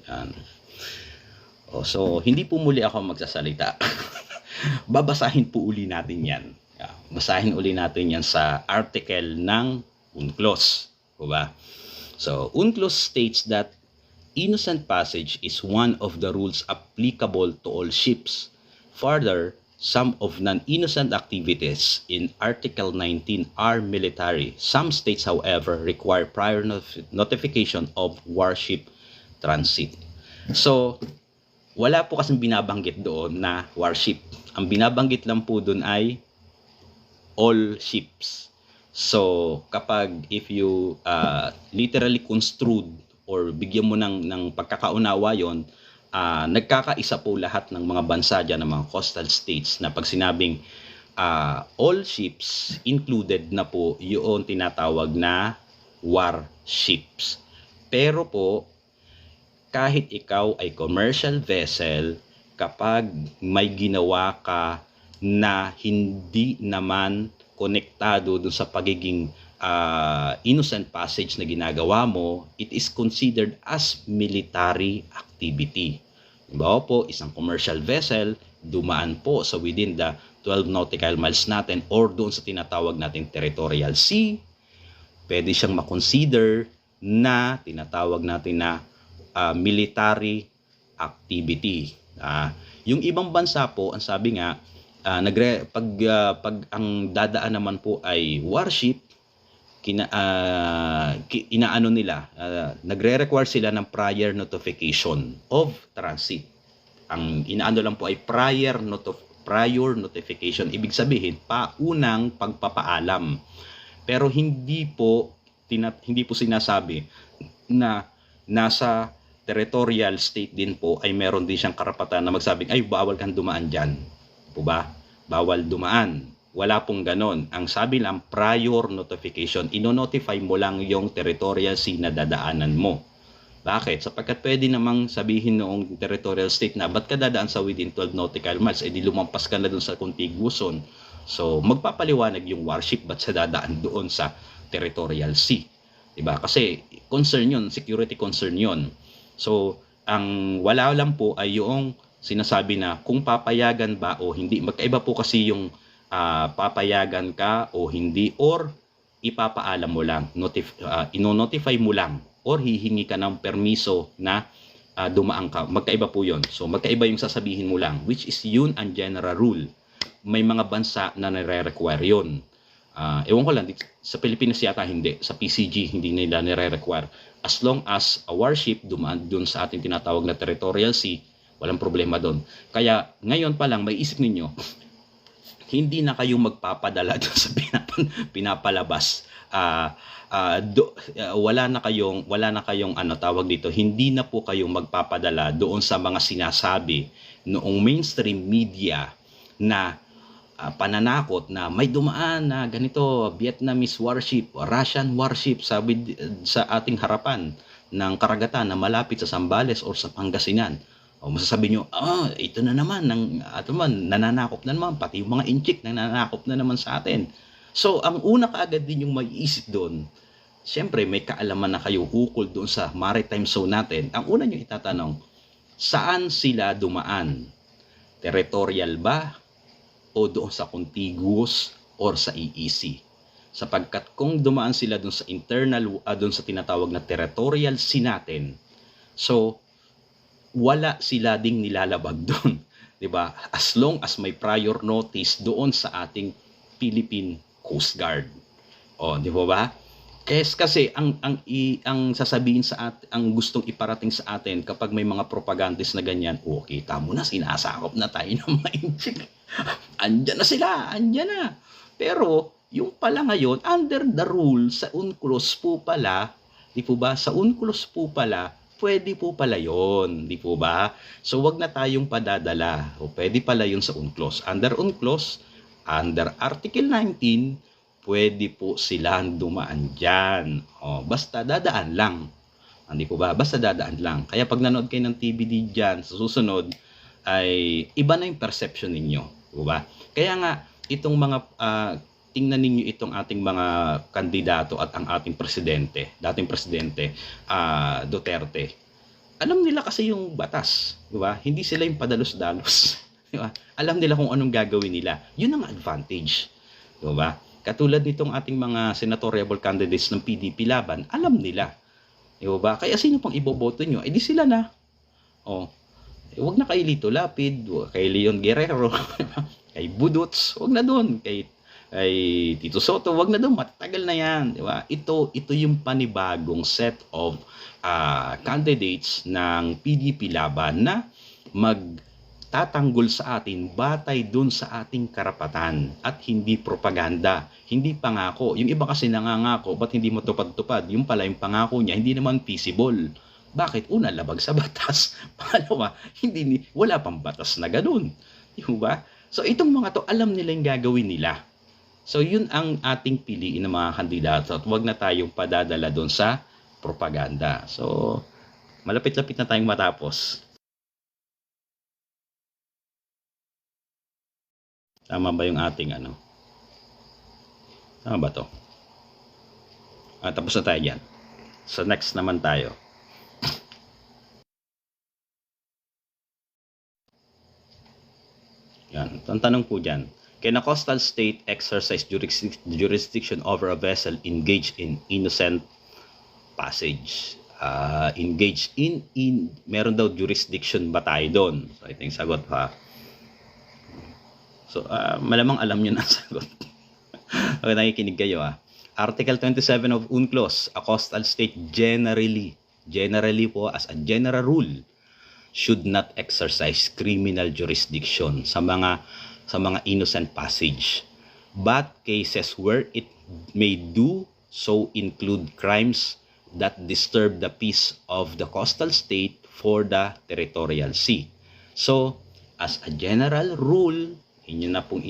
Yan. So, hindi po muli ako magsasalita. Babasahin po uli natin yan. Basahin uli natin yan sa article ng UNCLOS. Diba? So, UNCLOS states that innocent passage is one of the rules applicable to all ships. Further, some of non-innocent activities in Article 19 are military. Some states, however, require prior notification of warship transit. So, wala po kasing binabanggit doon na warship. Ang binabanggit lang po doon ay all ships. So, if you literally construed or bigyan mo ng pagkakaunawa yon, nagkakaisa po lahat ng mga bansa dyan, ng mga coastal states, na pag sinabing all ships, included na po yung tinatawag na warships. Pero po, kahit ikaw ay commercial vessel, kapag may ginawa ka na hindi naman konektado dun sa pagiging innocent passage na ginagawa mo, it is considered as military activity. Diba po, isang commercial vessel, dumaan po sa within the 12 nautical miles natin or doon sa tinatawag natin territorial sea, pwede siyang makonsider na tinatawag natin na military activity. Yung ibang bansa po, ang sabi nga, pag ang dadaan naman po ay warship, inaano nila, nagre-require sila ng prior notification of transit. Ang inaano lang po ay prior notification. Ibig sabihin, paunang pagpapaalam. Pero hindi po sinasabi na nasa territorial state din po ay meron din siyang karapatan na magsabing, ay, bawal kang dumaan dyan. Po ba? Bawal dumaan. Wala pong ganon. Ang sabi lang, prior notification. Ino-notify mo lang yung territorial sea na dadaanan mo. Bakit? Sapagkat pwede namang sabihin noong territorial state na, ba't ka dadaan sa within 12 nautical miles? Eh di lumampas ka na dun sa contiguous zone. So, magpapaliwanag yung warship ba't sa dadaan doon sa territorial sea. Diba? Kasi concern yun, security concern yun. So, ang wala lang po ay yung sinasabi na kung papayagan ba o hindi. Magkaiba po kasi yung papayagan ka o hindi, or ipapaalam mo lang, ino-notify mo lang, or hihingi ka ng permiso na dumaan ka. Magkaiba po yun. So, magkaiba yung sasabihin mo lang, which is yun ang general rule. May mga bansa na nire-require yun. Ewan ko lang, sa Pilipinas yata hindi. Sa PCG, hindi nila nire-require. As long as a warship dumaan dun sa ating tinatawag na territorial sea, walang problema dun. Kaya, ngayon pa lang, may isip ninyo, hindi na kayo magpapadala dun sa pinapalabas. Wala na kayong tawag dito, hindi na po kayong magpapadala doon sa mga sinasabi noong mainstream media na pananakot na may dumaan na ganito, Vietnamese warship, Russian warship sa ating harapan ng karagatan na malapit sa Zambales or sa Pangasinan. O masasabi nyo, ito na naman, nananakop na naman, pati yung mga inchik nananakop na naman sa atin. So, ang una kaagad din yung maiisip doon, siyempre may kaalaman na kayo ukol doon sa maritime zone natin. Ang una nyo itatanong, saan sila dumaan? Territorial ba? O doon sa contiguous or sa EEZ? Sapagkat kung dumaan sila doon sa internal, doon sa tinatawag na territorial sea natin, so, wala sila ding nilalabag doon, 'di ba? As long as may prior notice doon sa ating Philippine Coast Guard. Di ba? Kasi ang sasabihin ang gustong iparating sa atin kapag may mga propagandist na ganyan, kita mo na, sinasakop na tayo ng mga inchik. Andyan na sila, andyan na. Pero yung pala ngayon, under the rule sa UNCLOS po pala, di po ba? Sa UNCLOS po pala, pwede po pala yun, di po ba? So, wag na tayong padadala. Pwede pala yun sa UNCLOS. Under UNCLOS, under Article 19, pwede po silang dumaan dyan. Basta dadaan lang. Hindi po ba? Basta dadaan lang. Kaya pag nanood kayo ng TVD dyan, sa susunod, ay iba na yung perception ninyo. Di ba? Kaya nga, itong mga tingnan ninyo itong ating mga kandidato at ang ating presidente, dating presidente Duterte. alam nila kasi yung batas, di ba? Hindi sila yung padalos-dalos, di ba? Alam nila kung anong gagawin nila. Yun ang advantage, di ba? Katulad nitong ating mga senatorial candidates ng PDP laban, alam nila, di ba? Kaya sino pang iboboto nyo? Eh di sila na. Oh, wag na kay Lito Lapid, kay Leon Guerrero, kay Budots, wag na doon, kay Tito Soto, wag na doon, matagal na yan, di ba? Ito yung panibagong set of candidates ng PDP laban na magtatanggol sa atin batay dun sa ating karapatan at hindi propaganda, hindi pangako. Yung iba kasi nangangako, ba't hindi mo tupad-tupad? Yung pala yung pangako niya, hindi naman feasible. Bakit? Una, labag sa batas. Pangalawa, wala pang batas na ganun. Diba? So itong mga to, alam nila yung gagawin nila. So yun ang ating piliin ng mga kandidato at huwag na tayong padadala doon sa propaganda. So malapit-lapit na tayong matapos. Tama ba yung ating ano? Tama ba to? Tapos na tayo dyan. So next naman tayo. Yan. Ang tanong po dyan. Can a coastal state exercise jurisdiction over a vessel engaged in innocent passage? Engaged in meron daw jurisdiction ba tayo doon? So ito yung sagot ha. So malamang alam nyo na ang sagot. Okay, nakikinig kayo ha. Article 27 of UNCLOS, a coastal state generally po as a general rule should not exercise criminal jurisdiction sa mga innocent passage, but cases where it may do so include crimes that disturb the peace of the coastal state for the territorial sea. So, as a general rule, yun na pong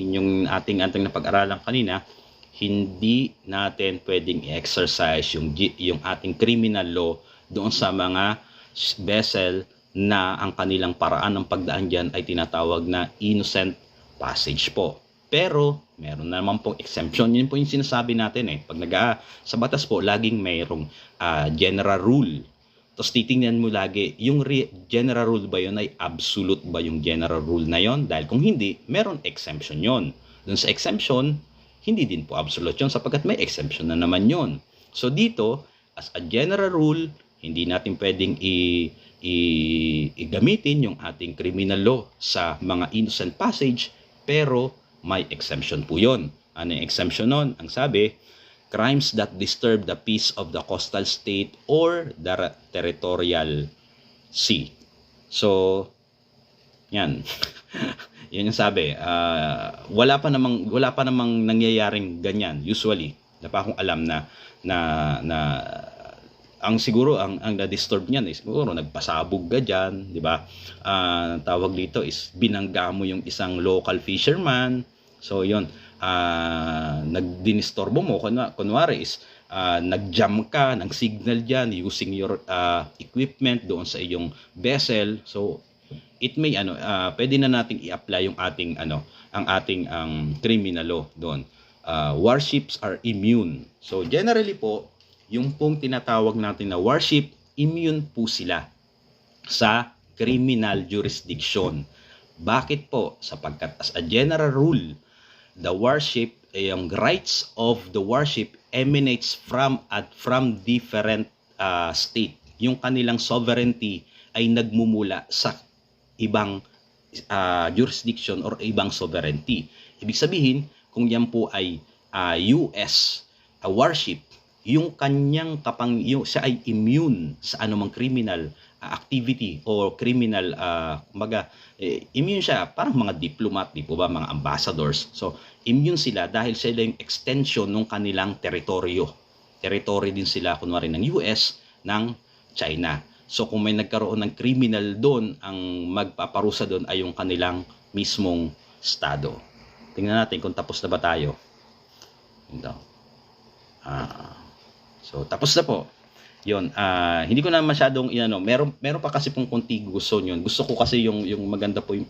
ating napag-aralan kanina, hindi natin pwedeng i-exercise yung ating criminal law doon sa mga vessel na ang kanilang paraan ng pagdaan dyan ay tinatawag na innocent passage po. Pero meron naman pong exemption. Yun po yung sinasabi natin eh. Pag sa batas po, laging mayroong general rule. Tapos titingnan mo lagi, yung general rule ba yun ay absolute ba yung general rule na yun? Dahil kung hindi, meron exemption yun. Doon sa exemption, hindi din po absolute yun sapagkat may exemption na naman yun. So dito, as a general rule, hindi natin pwedeng gamitin yung ating criminal law sa mga innocent passage, pero may exemption po yun. Ano yung exemption nun? Ang sabi, crimes that disturb the peace of the coastal state or the territorial sea. So, yan. Yan yung sabi. Wala pa namang nangyayaring ganyan usually. Wala pa akong alam na ang siguro ang na-disturb niyan is siguro nagpasabog ka diyan, di ba? Tawag dito is binangga mo yung isang local fisherman. So, yun. Nagdinistorbo mo, kunwari is nag-jam ka ng signal dyan using your equipment doon sa iyong vessel. So it may pwede na nating i-apply yung ating ang ating criminal law doon. Warships are immune. So generally po, yung pong tinatawag natin na warship, immune po sila sa criminal jurisdiction. Bakit po? Sapagkat as a general rule, the warship, yung rights of the warship emanates from different state. Yung kanilang sovereignty ay nagmumula sa ibang jurisdiction or ibang sovereignty. Ibig sabihin, kung yan po ay US warship, yung kanyang siya ay immune sa anumang criminal activity or criminal immune siya, parang mga diplomat, di po ba, mga ambassadors. So immune sila dahil sila yung extension ng kanilang teritoryo. Territory din sila kunwari ng US, ng China. So kung may nagkaroon ng criminal doon, ang magpaparusa doon ay yung kanilang mismong estado. Tingnan natin kung tapos na ba tayo. So tapos na po. Yun, hindi ko na masyadong meron pa kasi pong konti gusto nyo. Gusto ko kasi yung maganda po yung